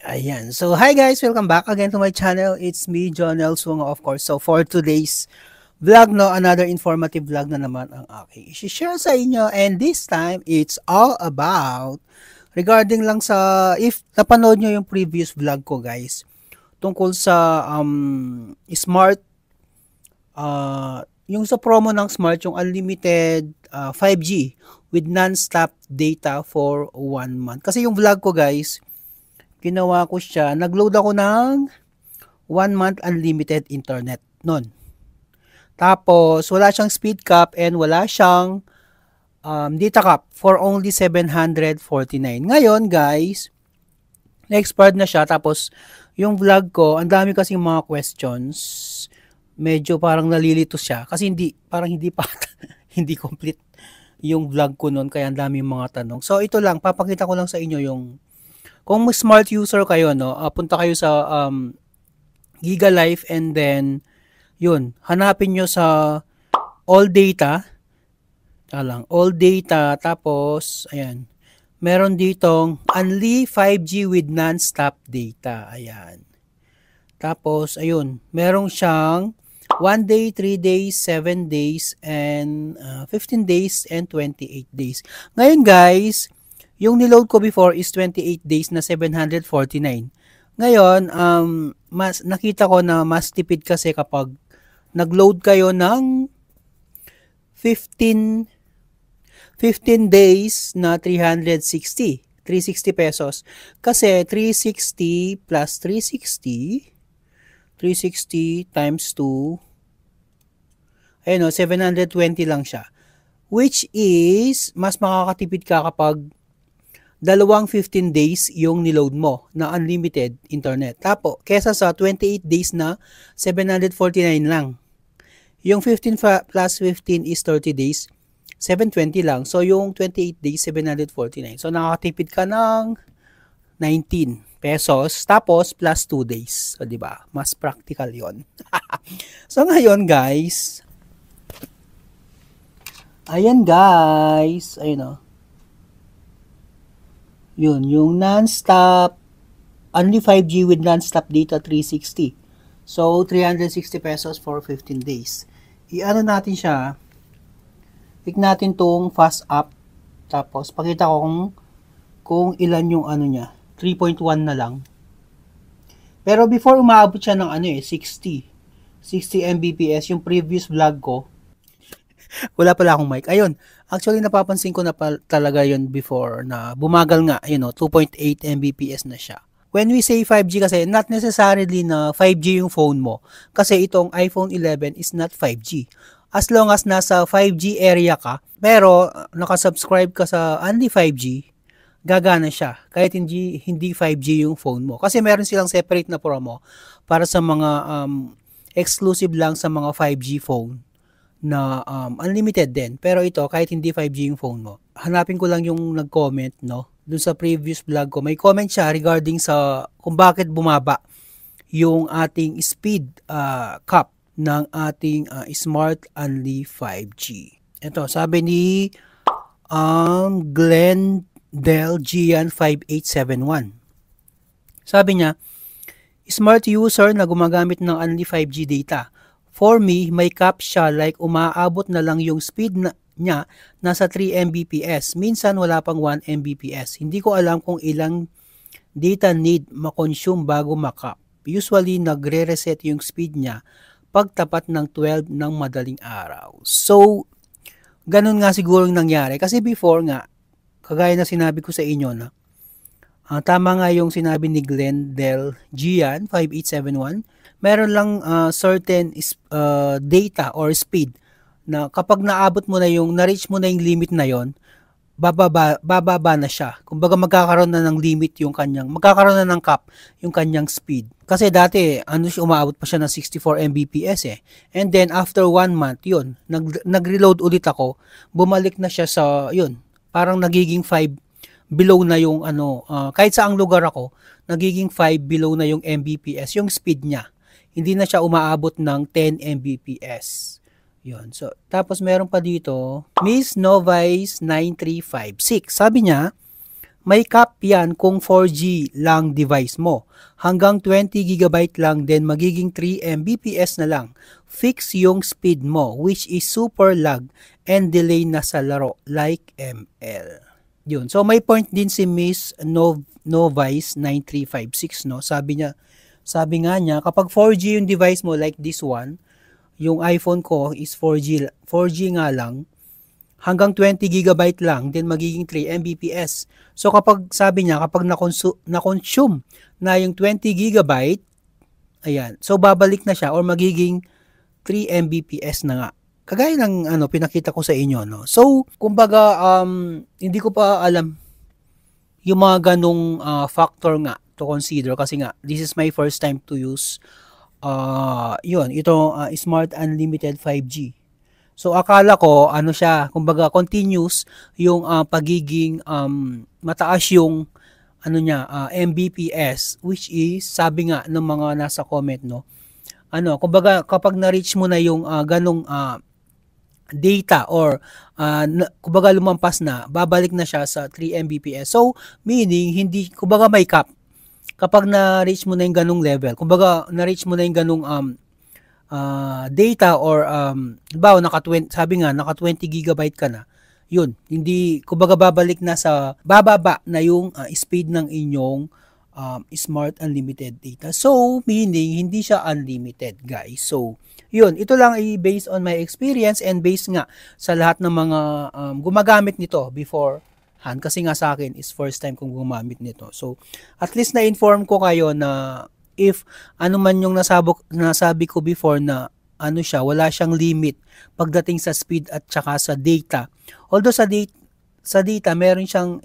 Ayan. So, hi guys! Welcome back again to my channel. It's me, Jonel Swunga, of course. So, for today's vlog, no, another informative vlog na naman ang aking i-share sa inyo. And this time, it's all about regarding lang sa, if napanood nyo yung previous vlog ko, guys, tungkol sa smart, yung sa promo ng smart, yung unlimited 5G with non-stop data for 1 month. Kasi yung vlog ko, guys, ginawa ko siya, nagload ako ng 1 month unlimited internet nun. Tapos, wala siyang speed cap and wala siyang data cap for only 749. Ngayon, guys, na-expired na siya. Tapos, yung vlog ko, ang dami kasing mga questions. Medyo parang nalilito siya. Kasi parang hindi pa, hindi complete yung vlog ko nun. Kaya ang dami mga tanong. So, ito lang, papakita ko lang sa inyo yung kung smart user kayo, no, punta kayo sa Giga Life and then, yun, hanapin nyo sa all data, all data, tapos, ayan, meron ditong only 5G with non-stop data, ayan. Tapos, ayun, merong siyang 1 day, 3 days, 7 days, and 15 days, and 28 days. Ngayon, guys, yung niload ko before is 28 days na 749. Ngayon, mas nakita ko na mas tipid kasi kapag nagload kayo ng 15 days na 360 pesos. Kasi 360 plus 360 times 2, ayun o, 720 lang siya. Which is, mas makakatipid ka kapag dalawang 15 days yung niload mo na unlimited internet. Tapos, kesa sa 28 days na 749 lang. Yung 15 plus 15 is 30 days, 720 lang. So, yung 28 days, 749. So, nakakatipid ka ng 19 pesos. Tapos, plus 2 days. So, diba? Mas practical yon. So, ngayon, guys. Ayan, guys. Ayun o. Yun, yung non-stop, only 5G with non-stop data 360. So, 360 pesos for 15 days. I-ano natin siya, pick natin tong fast up, tapos pakita ko kung ilan yung ano niya, 3.1 na lang. Pero before umaabot siya ng 60 Mbps, yung previous vlog ko, wala pala akong mic. Ayun, actually napapansin ko na talaga yun before na bumagal nga, 2.8 Mbps na siya. When we say 5G kasi, not necessarily na 5G yung phone mo. Kasi itong iPhone 11 is not 5G. As long as nasa 5G area ka, pero nakasubscribe ka sa only 5G, gagana siya. Kahit hindi 5G yung phone mo. Kasi meron silang separate na promo para sa mga exclusive lang sa mga 5G phone na unlimited din. Pero ito, kahit hindi 5G yung phone mo. Hanapin ko lang yung nag-comment, no? Dun sa previous vlog ko, may comment siya regarding sa kung bakit bumaba yung ating speed cap ng ating Smart Only 5G. Ito, sabi ni Glendale Gian 5871. Sabi niya, smart user na gumagamit ng only 5G data. For me, may cap siya, like umaabot na lang yung speed niya nasa 3 Mbps. Minsan wala pang 1 Mbps. Hindi ko alam kung ilang data need makonsume bago makap. Usually, nagre-reset yung speed niya pagtapat ng 12 ng madaling araw. So, ganun nga siguro yung nangyari. Kasi before nga, kagaya na sinabi ko sa inyo na, tama nga yung sinabi ni Glendale Gian 5871, meron lang certain data or speed na kapag naabot mo na na-reach mo na yung limit na yon, bababa na siya. Kumbaga magkakaroon na ng limit magkakaroon na ng cap yung kanyang speed. Kasi dati, umaabot pa siya ng 64 Mbps eh. And then after 1 month, yun, nag-reload ulit ako, bumalik na siya sa, yun, parang nagiging 5 below na yung kahit saang lugar ako, nagiging 5 below na yung Mbps, yung speed niya. Hindi na siya umaabot ng 10 Mbps. Yun. So, tapos meron pa dito, Miss Novice 9356. Sabi niya, may cap yan kung 4G lang device mo. Hanggang 20 GB lang, then magiging 3 Mbps na lang. Fix yung speed mo, which is super lag and delay na sa laro, like ML. Yun. So may point din si Miss Novice 9356, no? Sabi nga niya, kapag 4G yung device mo, like this one, yung iPhone ko is 4G nga lang, hanggang 20 GB lang, then magiging 3 Mbps. So kapag sabi niya, kapag na-consume na yung 20 GB, ayan, so babalik na siya or magiging 3 Mbps na nga. Kagaya ng pinakita ko sa inyo, no. So kumbaga hindi ko pa alam yung mga ganong factor nga to consider kasi nga this is my first time to use Smart Unlimited 5G. So akala ko siya, kumbaga continuous yung pagiging mataas yung Mbps, which is sabi nga ng mga nasa comment, no. Kumbaga kapag na-reach mo na yung ganong data or kumbaga lumampas na, babalik na siya sa 3 Mbps. So meaning hindi, kumbaga may cap. Kapag na-reach mo na yung ganong level, kumbaga na-reach mo na yung ganong data or sabi nga naka 20 GB ka na, yun, hindi, kumbaga babalik na sa bababa na yung speed ng inyong Smart Unlimited data. So meaning hindi siya unlimited, guys. So yun, ito lang ay based on my experience and based nga sa lahat ng mga gumagamit nito before hand, kasi nga sa akin is first time kong gumamit nito. So at least na-inform ko kayo na if ano man yung nasabi ko before na wala siyang limit pagdating sa speed at saka sa data. Although sa data meron siyang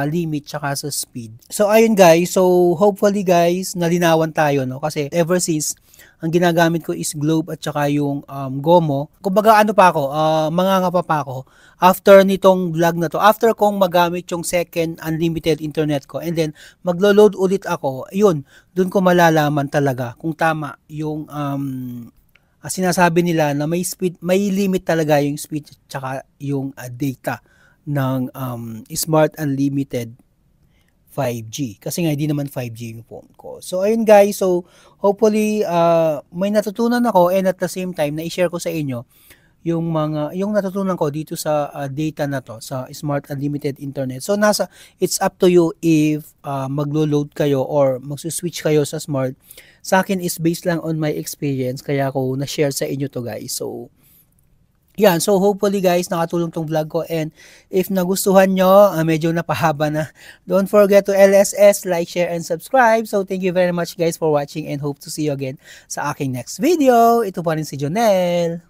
limit tsaka sa speed. So ayun guys, so hopefully guys nalinawan tayo, no, kasi ever since ang ginagamit ko is Globe at saka yung Gomo. Kumbaga mangangapa pa ako after nitong vlog na to, after kong magamit yung second unlimited internet ko and then maglo-load ulit ako, yun, dun ko malalaman talaga kung tama yung sinasabi nila na may limit talaga yung speed at saka yung data ng Smart Unlimited 5G. Kasi nga, hindi naman 5G yung phone ko. So, ayun guys. So, hopefully, may natutunan ako and at the same time, na-share ko sa inyo yung natutunan ko dito sa data na to, sa Smart Unlimited Internet. So, it's up to you if maglo-load kayo or magsuswitch kayo sa Smart. Sa akin is based lang on my experience, kaya ako na-share sa inyo to guys. So, yan, so hopefully guys nakatulong tong vlog ko, and if nagustuhan nyo, medyo napahaba na, don't forget to LSS, like, share, and subscribe. So thank you very much guys for watching and hope to see you again sa aking next video. Ito pa rin si Jonel.